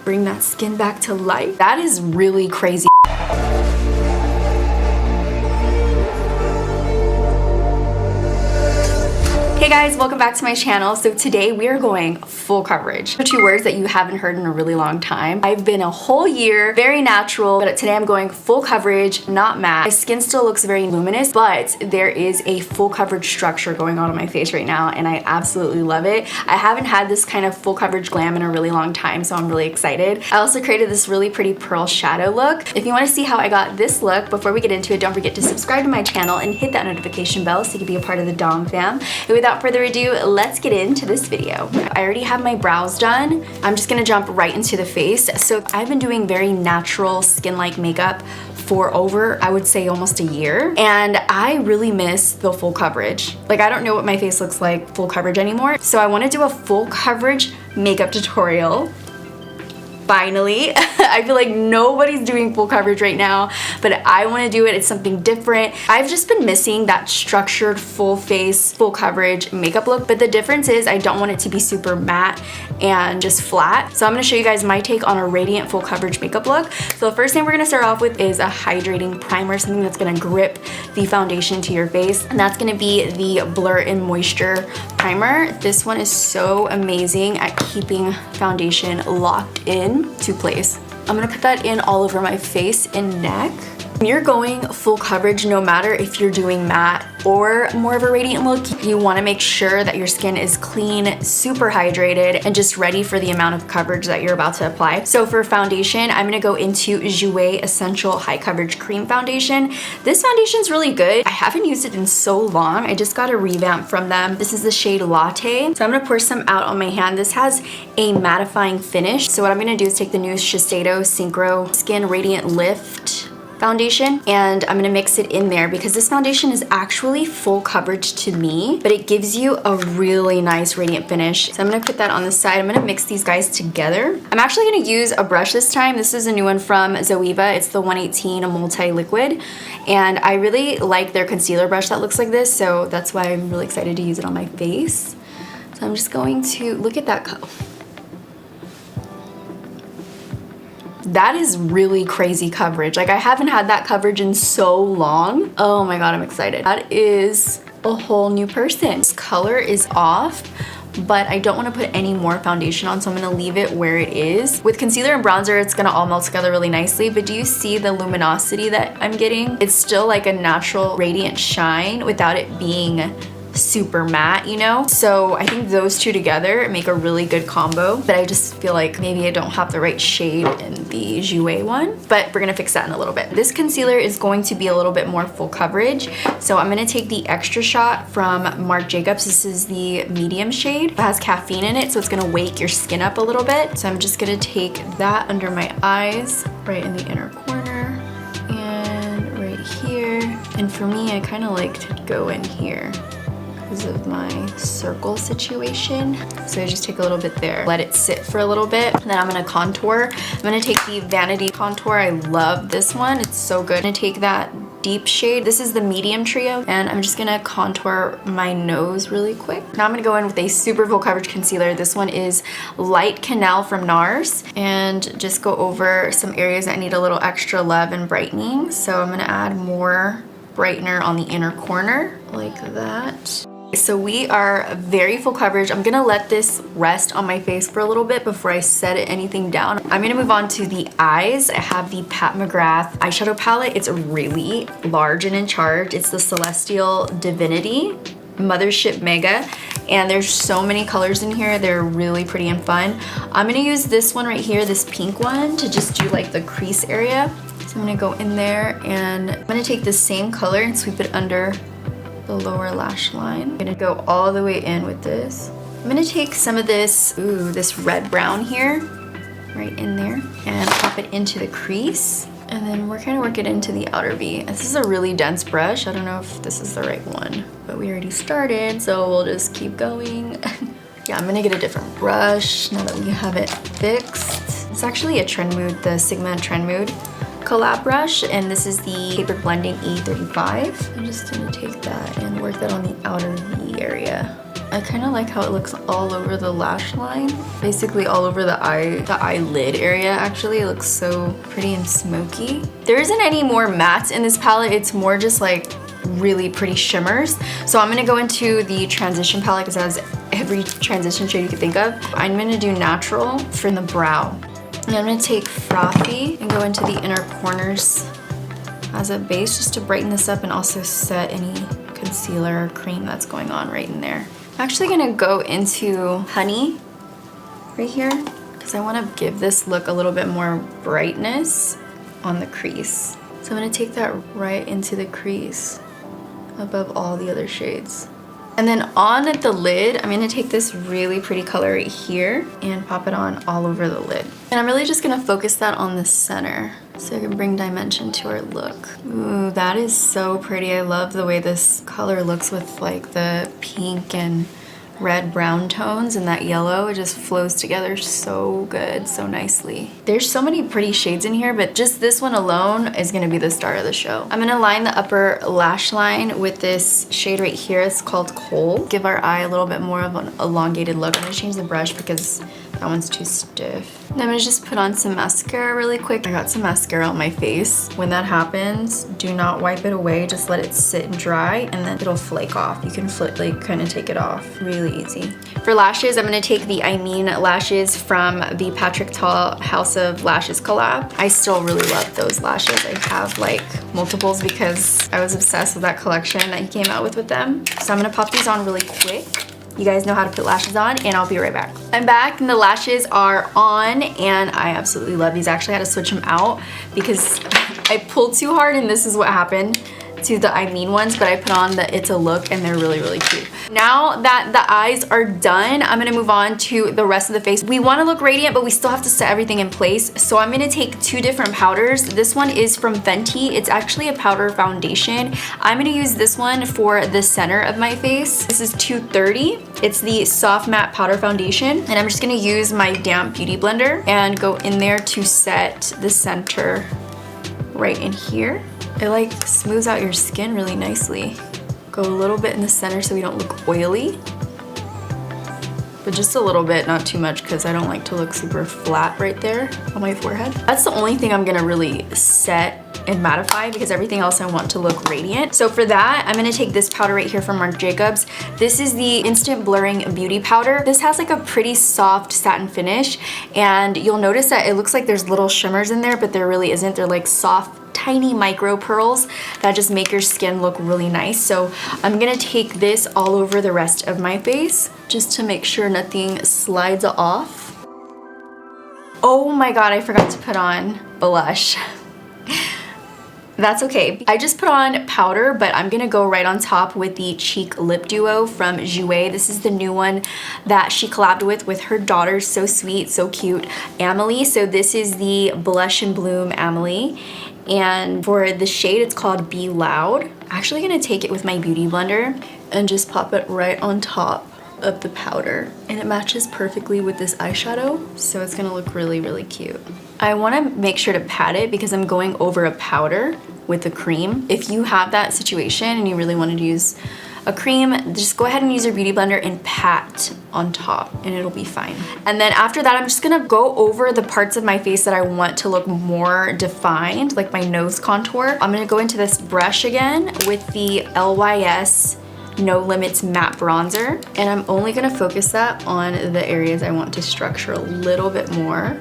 bring that skin back to life. That is really crazy. Hey guys, welcome back to my channel. So today we are going full coverage. Two words that you haven't heard in a really long time. I've been a whole year very natural, but today I'm going full coverage, not matte. My skin still looks very luminous, but there is a full coverage structure going on my face right now, and I absolutely love it. I haven't had this kind of full coverage glam in a really long time, so I'm really excited. I also created this really pretty pearl shadow look. If you want to see how I got this look, before we get into it, don't forget to subscribe to my channel and hit that notification bell so you can be a part of the Dom fam. And without further ado, let's get into this video. I already have my brows done. I'm just gonna jump right into the face. So I've been doing very natural skin-like makeup for over, I would say, almost a year, and I really miss the full coverage. Like, I don't know what my face looks like full coverage anymore, so I want to do a full coverage makeup tutorial. Finally. I feel like nobody's doing full coverage right now, but I want to do it. It's something different. I've just been missing that structured full face, full coverage makeup look, but the difference is I don't want it to be super matte and just flat. So I'm going to show you guys my take on a radiant full coverage makeup look. So the first thing we're going to start off with is a hydrating primer, something that's going to grip the foundation to your face, and that's going to be the Blur and Moisture primer. This one is so amazing at keeping foundation locked in to place. I'm gonna put that in all over my face and neck. When you're going full coverage, no matter if you're doing matte or more of a radiant look, you want to make sure that your skin is clean, super hydrated, and just ready for the amount of coverage that you're about to apply. So for foundation, I'm going to go into Jouer Essential High Coverage Cream Foundation. This foundation is really good. I haven't used it in so long. I just got a revamp from them. This is the shade Latte. So I'm going to pour some out on my hand. This has a mattifying finish. So what I'm going to do is take the new Shiseido Synchro Skin Radiant Lift foundation, and I'm gonna mix it in there because this foundation is actually full coverage to me, but it gives you a really nice radiant finish. So I'm gonna put that on the side. I'm gonna mix these guys together. I'm actually gonna use a brush this time. This is a new one from Zoeva. It's the 118 multi-liquid, and I really like their concealer brush that looks like this, so that's why I'm really excited to use it on my face. So I'm just going to look at that color. That is really crazy coverage. Like, I haven't had that coverage in so long. Oh my god, I'm excited. That is a whole new person. This color is off, but I don't want to put any more foundation on, so I'm going to leave it where it is. With concealer and bronzer, it's going to all melt together really nicely, but do you see the luminosity that I'm getting? It's still like a natural radiant shine without it being super matte, you know? So I think those two together make a really good combo, but I just feel like maybe I don't have the right shade in the Jouer one, but we're gonna fix that in a little bit. This concealer is going to be a little bit more full coverage, so I'm gonna take the Extra Shot from Marc Jacobs. This is the medium shade. It has caffeine in it, so it's gonna wake your skin up a little bit. So I'm just gonna take that under my eyes, right in the inner corner, and right here. And for me, I kind of like to go in here because of my circle situation. So I just take a little bit there, let it sit for a little bit, and then I'm gonna contour. I'm gonna take the Vanity contour. I love this one, it's so good. I'm gonna take that deep shade. This is the medium trio, and I'm just gonna contour my nose really quick. Now I'm gonna go in with a super full coverage concealer. This one is Light Cannelle from Nars, and just go over some areas that need a little extra love and brightening. So I'm gonna add more brightener on the inner corner, like that. So we are very full coverage. I'm gonna let this rest on my face for a little bit before I set anything down. I'm gonna move on to the eyes. I have the Pat McGrath eyeshadow palette. It's really large and in charge. It's the Celestial Divinity Mothership Mega, and there's so many colors in here. They're really pretty and fun. I'm gonna use this one right here, this pink one, to just do like the crease area. So I'm gonna go in there, and I'm gonna take the same color and sweep it under the lower lash line. I'm gonna go all the way in with this. I'm gonna take some of this, this red brown here, right in there, and pop it into the crease. And then we're gonna work it into the outer V. This is a really dense brush. I don't know if this is the right one, but we already started, so we'll just keep going. Yeah, I'm gonna get a different brush now that we have it fixed. It's actually a Trend Mood, the Sigma Trend Mood collab brush, and this is the Tapered Blending E35. I'm just gonna take that and work that on the outer V area. I kind of like how it looks all over the lash line. Basically all over the eyelid area actually. It looks so pretty and smoky. There isn't any more mattes in this palette. It's more just like really pretty shimmers. So I'm gonna go into the transition palette because it has every transition shade you could think of. I'm gonna do natural for the brow. And I'm gonna take Frothy and go into the inner corners as a base just to brighten this up and also set any concealer or cream that's going on right in there. I'm actually gonna go into Honey right here because I wanna give this look a little bit more brightness on the crease. So I'm gonna take that right into the crease above all the other shades. And then on the lid, I'm gonna take this really pretty color right here and pop it on all over the lid. And I'm really just gonna focus that on the center so I can bring dimension to our look. Ooh, that is so pretty. I love the way this color looks with like the pink and red brown tones and that yellow. It just flows together so good, so nicely. There's so many pretty shades in here, but just this one alone is gonna be the star of the show. I'm gonna line the upper lash line with this shade right here. It's called Coal. Give our eye a little bit more of an elongated look. I'm gonna change the brush because that one's too stiff. And I'm gonna just put on some mascara really quick. I got some mascara on my face. When that happens, do not wipe it away. Just let it sit and dry and then it'll flake off. You can like kind of take it off. Really easy. For lashes, I'm gonna take the I Mean lashes from the Patrick Ta House of Lashes collab. I still really love those lashes. I have like multiples because I was obsessed with that collection that he came out with them. So I'm gonna pop these on really quick. You guys know how to put lashes on, and I'll be right back. I'm back and the lashes are on and I absolutely love these. I actually had to switch them out because I pulled too hard and this is what happened to the I Mean ones, but I put on the It's a Look and they're really, really cute. Now that the eyes are done, I'm gonna move on to the rest of the face. We wanna look radiant, but we still have to set everything in place. So I'm gonna take two different powders. This one is from Fenty. It's actually a powder foundation. I'm gonna use this one for the center of my face. This is 230. It's the Soft Matte Powder Foundation. And I'm just gonna use my damp beauty blender and go in there to set the center right in here. It like smooths out your skin really nicely. Go a little bit in the center so we don't look oily. But just a little bit, not too much, because I don't like to look super flat right there on my forehead. That's the only thing I'm gonna really set and mattify because everything else I want to look radiant. So for that, I'm gonna take this powder right here from Marc Jacobs. This is the Instant Blurring Beauty Powder. This has like a pretty soft satin finish, and you'll notice that it looks like there's little shimmers in there, but there really isn't. They're like soft, tiny micro pearls that just make your skin look really nice. So I'm gonna take this all over the rest of my face just to make sure nothing slides off. Oh my God, I forgot to put on blush. That's okay. I just put on powder, but I'm gonna go right on top with the Cheek Lip Duo from Jouer. This is the new one that she collabed with her daughter. So sweet, so cute, Amelie. So this is the Blush and Bloom Amelie. And for the shade, it's called Be Loud. I'm actually gonna take it with my beauty blender and just pop it right on top of the powder. And it matches perfectly with this eyeshadow, so it's gonna look really, really cute. I wanna make sure to pat it because I'm going over a powder with a cream. If you have that situation and you really wanted to use a cream, just go ahead and use your beauty blender and pat on top and it'll be fine. And then after that, I'm just gonna go over the parts of my face that I want to look more defined, like my nose contour. I'm gonna go into this brush again with the LYS No Limits Matte Bronzer, and I'm only gonna focus that on the areas I want to structure a little bit more,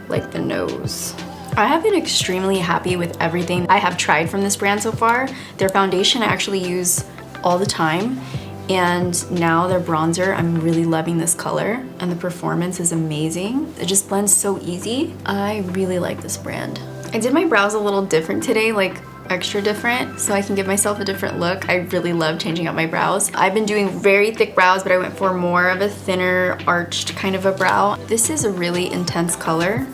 like the nose. I have been extremely happy with everything I have tried from this brand so far. Their foundation I actually use all the time, and now their bronzer, I'm really loving this color and the performance is amazing. It just blends so easy. I really like this brand. I did my brows a little different today, like extra different, so I can give myself a different look. I really love changing up my brows. I've been doing very thick brows, but I went for more of a thinner arched kind of a brow. This is a really intense color.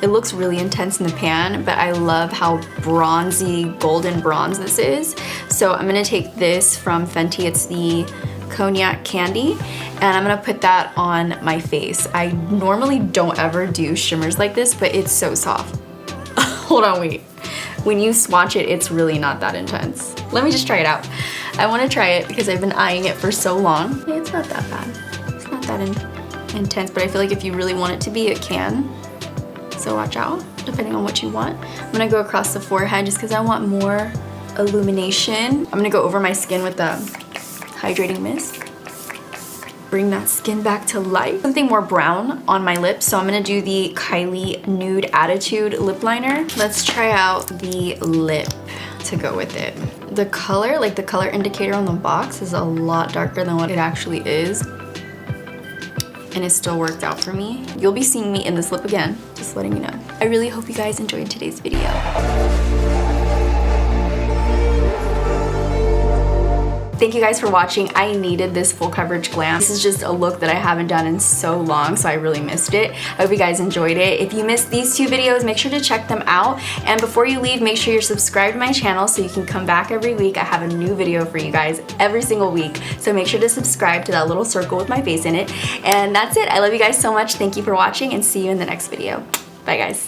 It looks really intense in the pan, but I love how bronzy, golden bronze this is. So I'm gonna take this from Fenty. It's the Cognac Candy, and I'm gonna put that on my face. I normally don't ever do shimmers like this, but it's so soft. Hold on, wait. When you swatch it, it's really not that intense. Let me just try it out. I want to try it because I've been eyeing it for so long. Hey, it's not that bad. It's not that intense, but I feel like if you really want it to be, it can. So watch out, depending on what you want. I'm gonna go across the forehead just because I want more illumination. I'm gonna go over my skin with the hydrating mist. Bring that skin back to life. Something more brown on my lips, so I'm gonna do the Kylie Nude Attitude lip liner. Let's try out the lip to go with it. The color, like the color indicator on the box, is a lot darker than what it actually is. And it still worked out for me. You'll be seeing me in this lip again, just letting you know. I really hope you guys enjoyed today's video. Thank you guys for watching. I needed this full coverage glam. This is just a look that I haven't done in so long, so I really missed it. I hope you guys enjoyed it. If you missed these 2 videos, make sure to check them out. And before you leave, make sure you're subscribed to my channel so you can come back every week. I have a new video for you guys every single week. So make sure to subscribe to that little circle with my face in it. And that's it. I love you guys so much. Thank you for watching and see you in the next video. Bye guys.